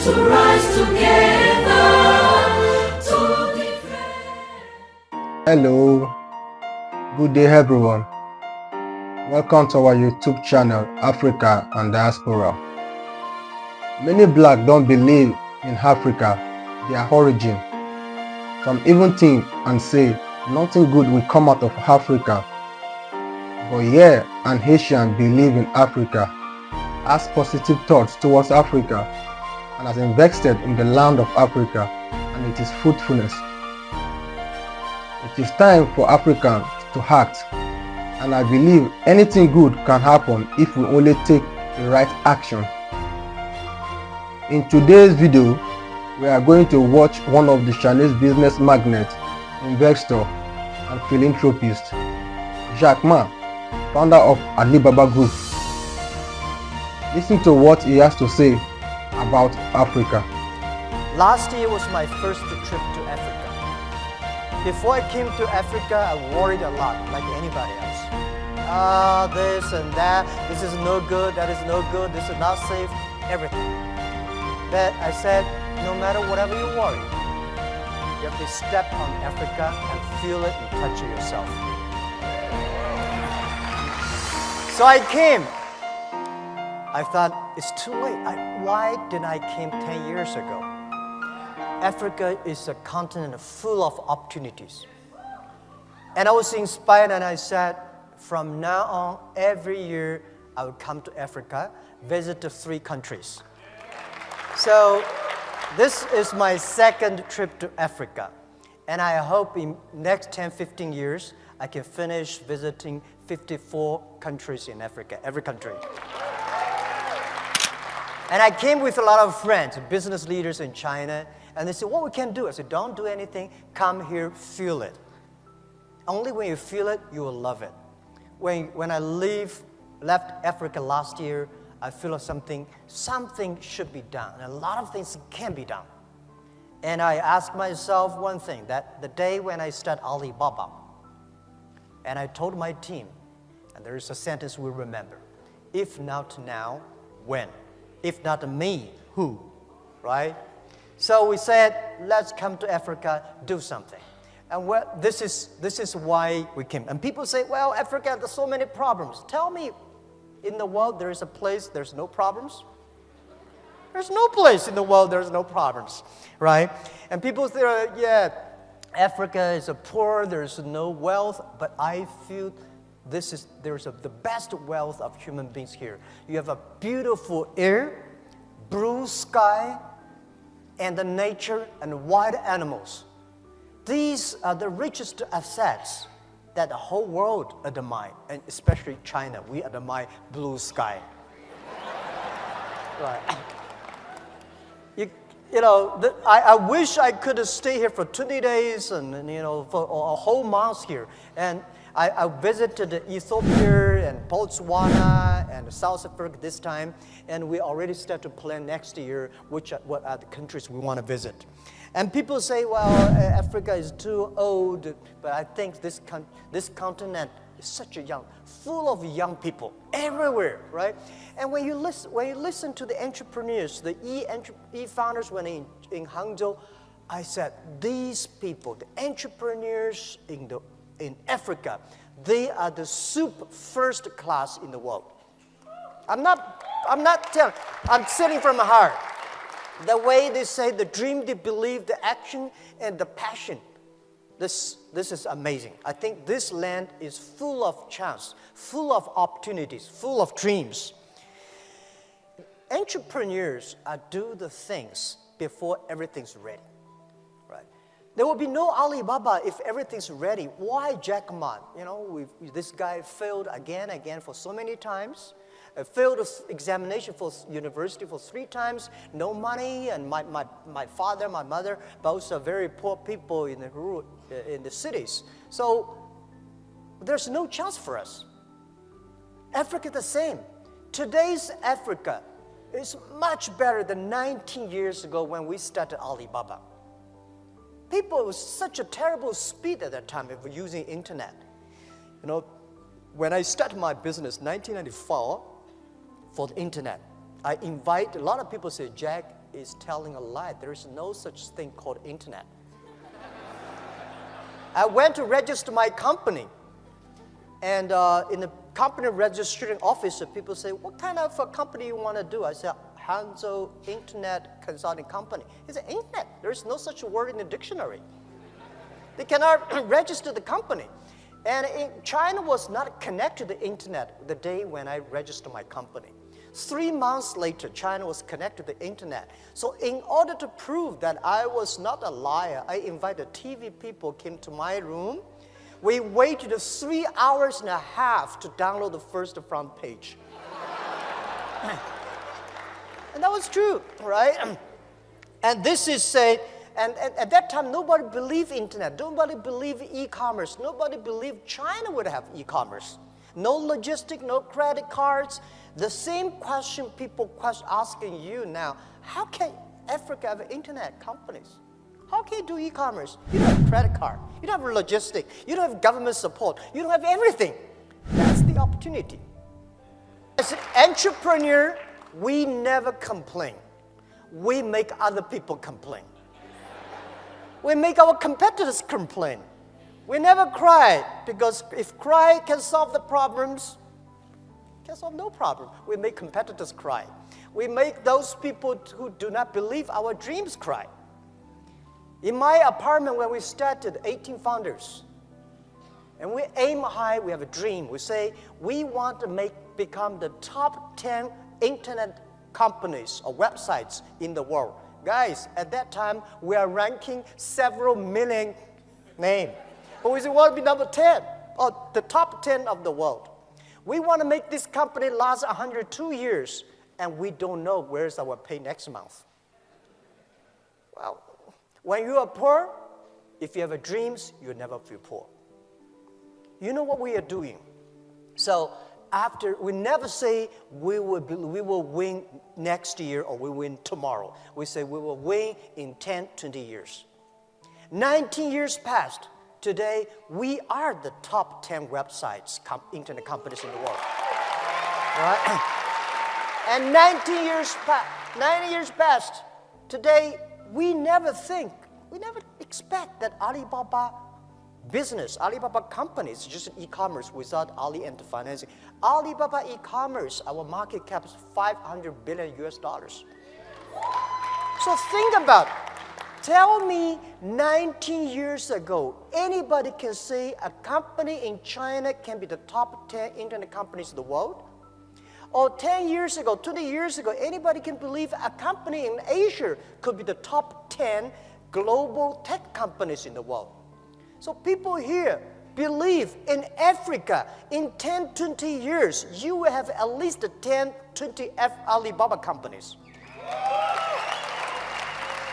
to rise together to defend. Hello, good day everyone. Welcome to our YouTube channel, Africa and Diaspora. Many Black don't believe in Africa, their origin. Some even think and say nothing good will come out of Africa. But yeah, an Haitian believe in Africa, has positive thoughts towards Africa, and has invested in the land of Africa and its fruitfulness. It is time for Africans to act, and I believe anything good can happen if we only take the right action. In today's video, we are going to watch one of the Chinese business magnates, investor, and philanthropist, Jack Ma, founder of Alibaba Group. Listen to what he has to say about Africa. Last year was my first trip to Africa. Before I came to Africa, I worried a lot, like anybody else. This and that, this is no good, that is no good, this is not safe, everything. But I said, no matter whatever you worry, you have to step on Africa and feel it and touch it yourself. So I came. I thought, it's too late. Why didn't I came 10 years ago? Africa is a continent full of opportunities. And I was inspired and I said, from now on, every year I will come to Africa, visit the 3 countries. So this is my second trip to Africa. And I hope in next 10, 15 years, I can finish visiting 54 countries in Africa, every country. And I came with a lot of friends, business leaders in China, and they said, what we can do? I said, don't do anything, come here, feel it. Only when you feel it, you will love it. When I left Africa last year, I feel like something should be done. And a lot of things can be done. And I asked myself one thing, that the day when I start Alibaba, and I told my team, and there is a sentence we remember, if not now, when? If not me, who? Right? So we said, let's come to Africa, do something. And this is why we came. And people say, well, Africa, there's so many problems. Tell me, in the world there is a place there's no problems? There's no place in the world there's no problems, right? And people say, yeah, Africa is poor, there's no wealth, but I feel there's the best wealth of human beings here. You have a beautiful air, blue sky, and the nature and wild animals. These are the richest assets that the whole world admire, and especially China. We admire blue sky. Right. I wish I could stay here for 20 days and for a whole month here. And I visited Ethiopia and Botswana and South Africa this time, and we already start to plan next year what are the countries we want to visit. And people say, well, Africa is too old, but I think this continent is such full of young people everywhere, right? And when you listen to the entrepreneurs, the e-founders when in Hangzhou, I said, these people, the entrepreneurs in Africa, they are the first class in the world. I'm not telling, I'm saying from my heart. The way they say, the dream, the belief, the action, and the passion. This is amazing. I think this land is full of chance, full of opportunities, full of dreams. Entrepreneurs do the things before everything's ready. Right? There will be no Alibaba if everything's ready. Why Jack Ma? This guy failed again for so many times. Failed examination for university for 3 times, no money, and my father, my mother, both are very poor people in the cities. So there's no chance for us. Africa the same. Today's Africa is much better than 19 years ago when we started Alibaba. People, it was such a terrible speed at that time of using internet. When I started my business in 1994, for the internet, I invite, a lot of people say, Jack is telling a lie. There is no such thing called internet. I went to register my company. And in the company registering office, people say, what kind of a company you want to do? I said, Hangzhou Internet Consulting Company. He said, internet, there is no such word in the dictionary. They cannot register the company. And China was not connected to the internet the day when I registered my company. 3 months later, China was connected to the internet. So in order to prove that I was not a liar, I invited TV people came to my room. We waited 3 hours and a half to download the first front page. And that was true, right? And this is said, and at that time, nobody believed internet. Nobody believed e-commerce. Nobody believed China would have e-commerce. No logistic, no credit cards. The same question people asking you now, how can Africa have internet companies? How can you do e-commerce? You don't have credit card. You don't have logistic. You don't have government support. You don't have everything. That's the opportunity. As an entrepreneur, we never complain. We make other people complain. We make our competitors complain. We never cry, because if cry can solve the problems, can solve no problem. We make competitors cry. We make those people who do not believe our dreams cry. In my apartment, when we started, 18 founders, and we aim high, we have a dream. We say, we want to become the top 10 internet companies or websites in the world. Guys, at that time, we are ranking several million names. But we say, we want to be number 10, or the top 10 of the world. We want to make this company last 102 years, and we don't know where's our pay next month. Well, when you are poor, if you have dreams, you never feel poor. You know what we are doing. So we never say we will win next year or we win tomorrow. We say we will win in 10, 20 years. 19 years passed. Today, we are the top 10 websites, internet companies in the world. Right? And 19 years passed. Today, we never expect that Alibaba business, Alibaba company is just e-commerce without Ali and financing. Alibaba e-commerce, our market cap is $500 billion US. So think about it. Tell me 19 years ago, anybody can say a company in China can be the top 10 internet companies in the world? Or 10 years ago, 20 years ago, anybody can believe a company in Asia could be the top 10 global tech companies in the world? So people here believe in Africa, in 10, 20 years, you will have at least 10, 20 Alibaba companies.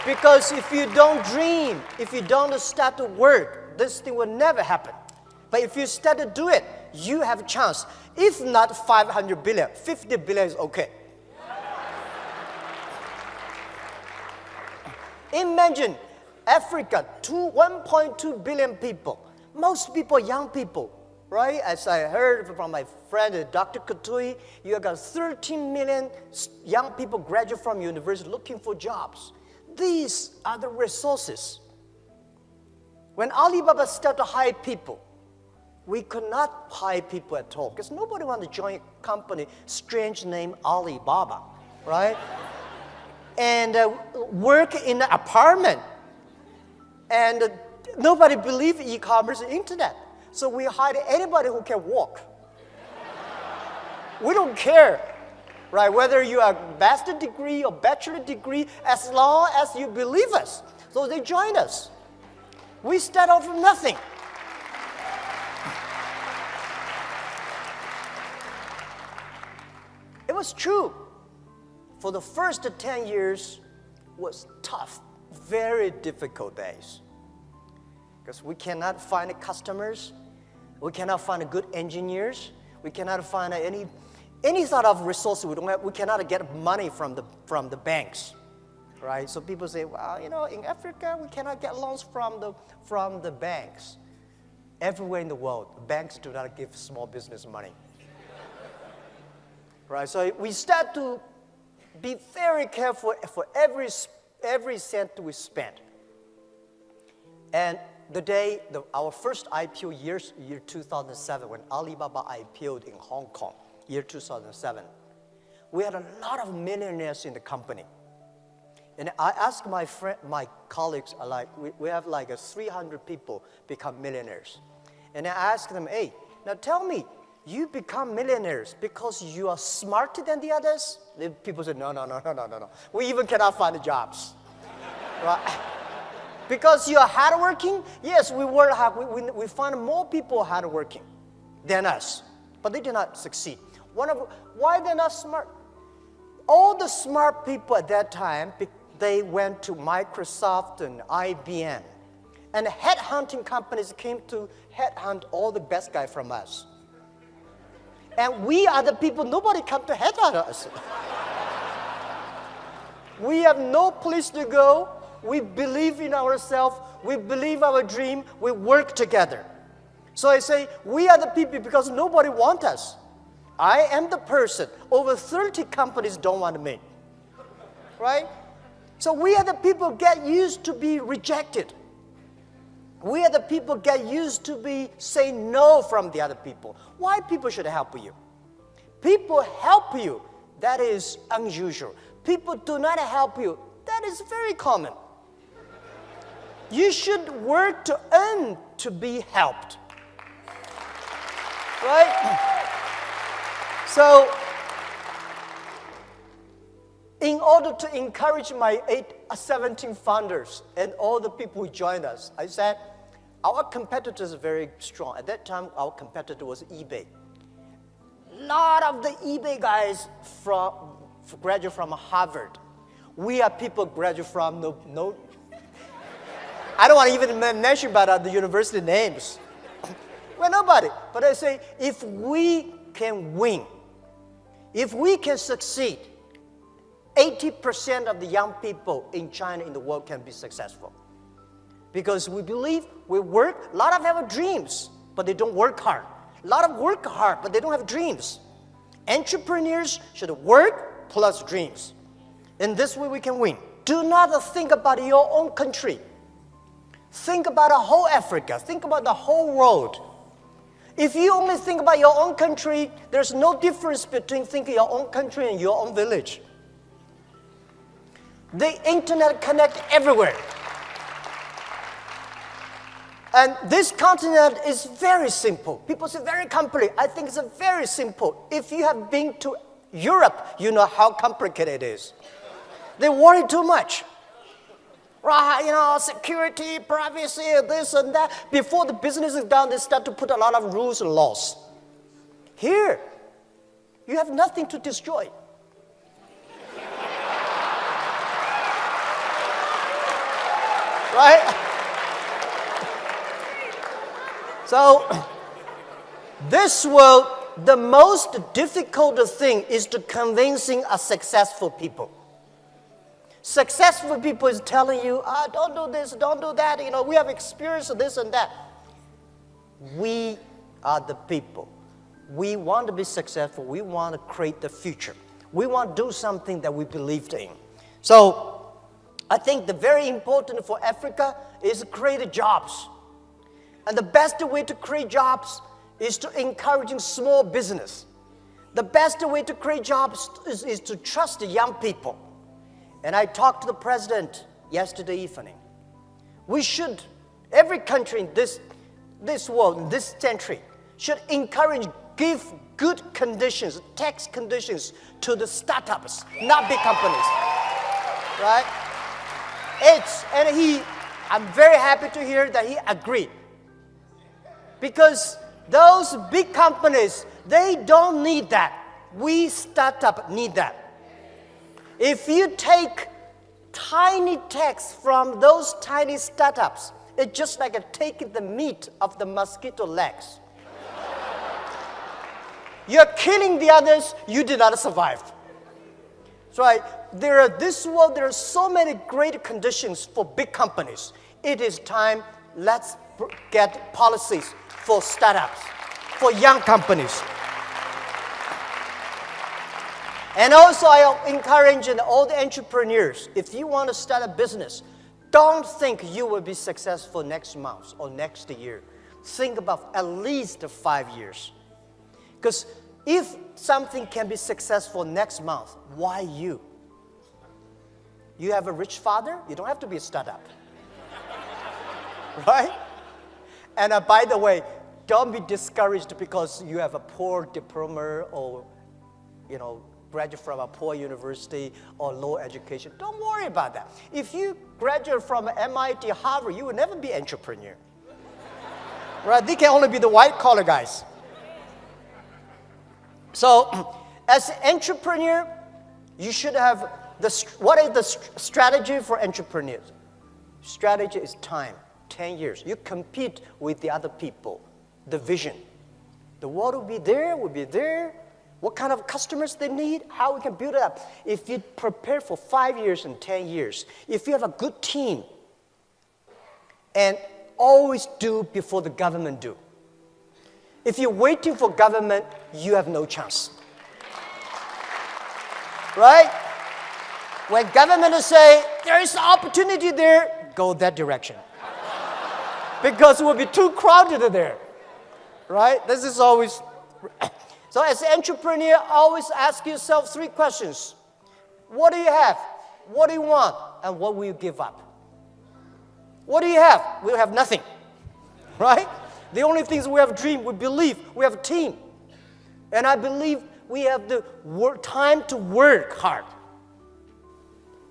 Because if you don't dream, if you don't start to work, this thing will never happen. But if you start to do it, you have a chance. If not 500 billion, 50 billion is okay. Imagine Africa, 1.2 billion people. Most people, young people, right? As I heard from my friend, Dr. Katui, you got 13 million young people graduate from university looking for jobs. These are the resources. When Alibaba started to hire people, we could not hire people at all because nobody wanted to join a company, strange name Alibaba, right? And work in an apartment. And nobody believed e-commerce and internet. So we hired anybody who can walk. We don't care, right? Whether you are a master's degree or bachelor degree, as long as you believe us. So they joined us. We start off from nothing. It was true. For the first 10 years was tough, very difficult days. Because we cannot find customers, we cannot find good engineers, we cannot find any sort of resources we don't have. We cannot get money from the banks, right? So people say, well, you know, in Africa we cannot get loans from the banks. Everywhere in the world, banks do not give small business money, right? So we start to be very careful for every cent we spend. And the day, our first IPO year 2007, when Alibaba IPO'd in Hong Kong, year 2007, we had a lot of millionaires in the company. And I asked my colleagues, we have like 300 people become millionaires. And I asked them, hey, now tell me, you become millionaires because you are smarter than the others? The people said, no. We even cannot find jobs. Right? Because you are hardworking? Yes, we work hard. We find more people hardworking than us, but they did not succeed. Why they're not smart? All the smart people at that time, they went to Microsoft and IBM. And headhunting companies came to headhunt all the best guys from us. And we are the people, nobody come to headhunt us. We have no place to go. We believe in ourselves. We believe our dream. We work together. So I say, we are the people because nobody wants us. I am the person. Over 30 companies don't want me. Right? So we are the people get used to be rejected. We are the people get used to be say no from the other people. Why people should help you? People help you. That is unusual. People do not help you. That is very common. You should work to earn to be helped. Right? So, in order to encourage my 17 founders and all the people who joined us, I said, our competitors are very strong. At that time, our competitor was eBay. A lot of the eBay guys graduate from Harvard. We are people graduate from no. I don't want to even mention about the university names. Well, nobody. But I say, if we can win, if we can succeed, 80% of the young people in China, in the world, can be successful. Because we believe, we work, a lot of them have dreams, but they don't work hard. A lot of work hard, but they don't have dreams. Entrepreneurs should work plus dreams. In this way, we can win. Do not think about your own country. Think about the whole Africa. Think about the whole world. If you only think about your own country, there's no difference between thinking your own country and your own village. The internet connects everywhere. And this continent is very simple. People say very complicated. I think it's very simple. If you have been to Europe, you know how complicated it is. They worry too much. Right, security, privacy, this and that. Before the business is done, they start to put a lot of rules and laws. Here, you have nothing to destroy. Right? So, this world, the most difficult thing is to convincing a successful people. Successful people is telling you, don't do this, don't do that. We have experienced this and that. We are the people. We want to be successful. We want to create the future. We want to do something that we believed in. So, I think the very important for Africa is to create jobs. And the best way to create jobs is to encourage small business. The best way to create jobs is to trust the young people. And I talked to the president yesterday evening. We should, every country in this world, in this century, should encourage, give good conditions, tax conditions to the startups, not big companies. Right? I'm very happy to hear that he agreed. Because those big companies, they don't need that. We startup need that. If you take tiny tax from those tiny startups, it's just like taking the meat of the mosquito legs. You're killing the others, you did not survive. So there are so many great conditions for big companies. It is time, let's get policies for startups, for young companies. And also, I encourage all the entrepreneurs, if you want to start a business, don't think you will be successful next month or next year. Think about at least 5 years. Because if something can be successful next month, why you? You have a rich father, you don't have to be a startup. Right? And by the way, don't be discouraged because you have a poor diploma or, graduate from a poor university or low education. Don't worry about that. If you graduate from MIT, Harvard, you will never be an entrepreneur. Right? They can only be the white-collar guys. So, as an entrepreneur, you should have what is the strategy for entrepreneurs? Strategy is time, 10 years. You compete with the other people, the vision. The world will be there. What kind of customers they need, how we can build it up. If you prepare for 5 years and 10 years, if you have a good team, and always do before the government do. If you're waiting for government, you have no chance. Right? When government say, there is an opportunity there, go that direction. Because it will be too crowded there. Right? This is always... So as an entrepreneur, always ask yourself 3 questions. What do you have? What do you want? And what will you give up? What do you have? We have nothing. Right? The only things we have dream, we believe, we have a team. And I believe we have the time to work hard.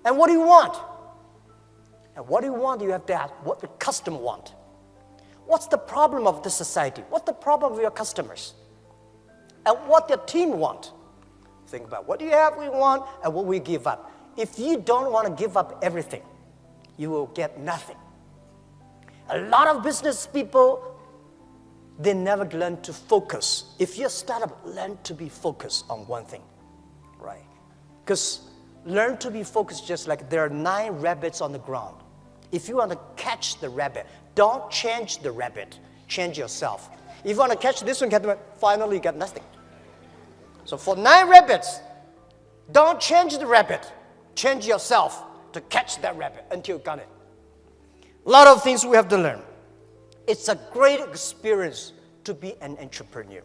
And what do you want? And what do you want? You have to ask what the customer want. What's the problem of the society? What's the problem of your customers? And what your team want. Think about what do you have, we want, and what we give up. If you don't want to give up everything, you will get nothing. A lot of business people, they never learn to focus. If you're a startup, learn to be focused on one thing, right? Because learn to be focused just like there are 9 rabbits on the ground. If you want to catch the rabbit, don't change the rabbit, change yourself. If you want to catch this one, finally you get nothing. So for 9 rabbits, don't change the rabbit. Change yourself to catch that rabbit until you got it. A lot of things we have to learn. It's a great experience to be an entrepreneur.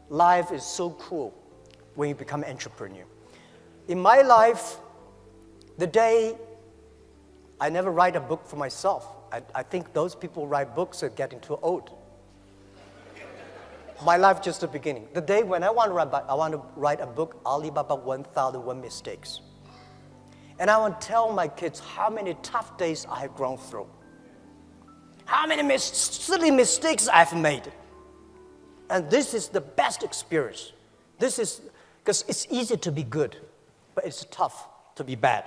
Life is so cool when you become an entrepreneur. In my life, the day I never write a book for myself. I think those people who write books are getting too old. My life just the beginning. The day when I want to write a book, Alibaba 1001 Mistakes. And I want to tell my kids how many tough days I have gone through. How many silly mistakes I've made. And this is the best experience. This is, because it's easy to be good, but it's tough to be bad.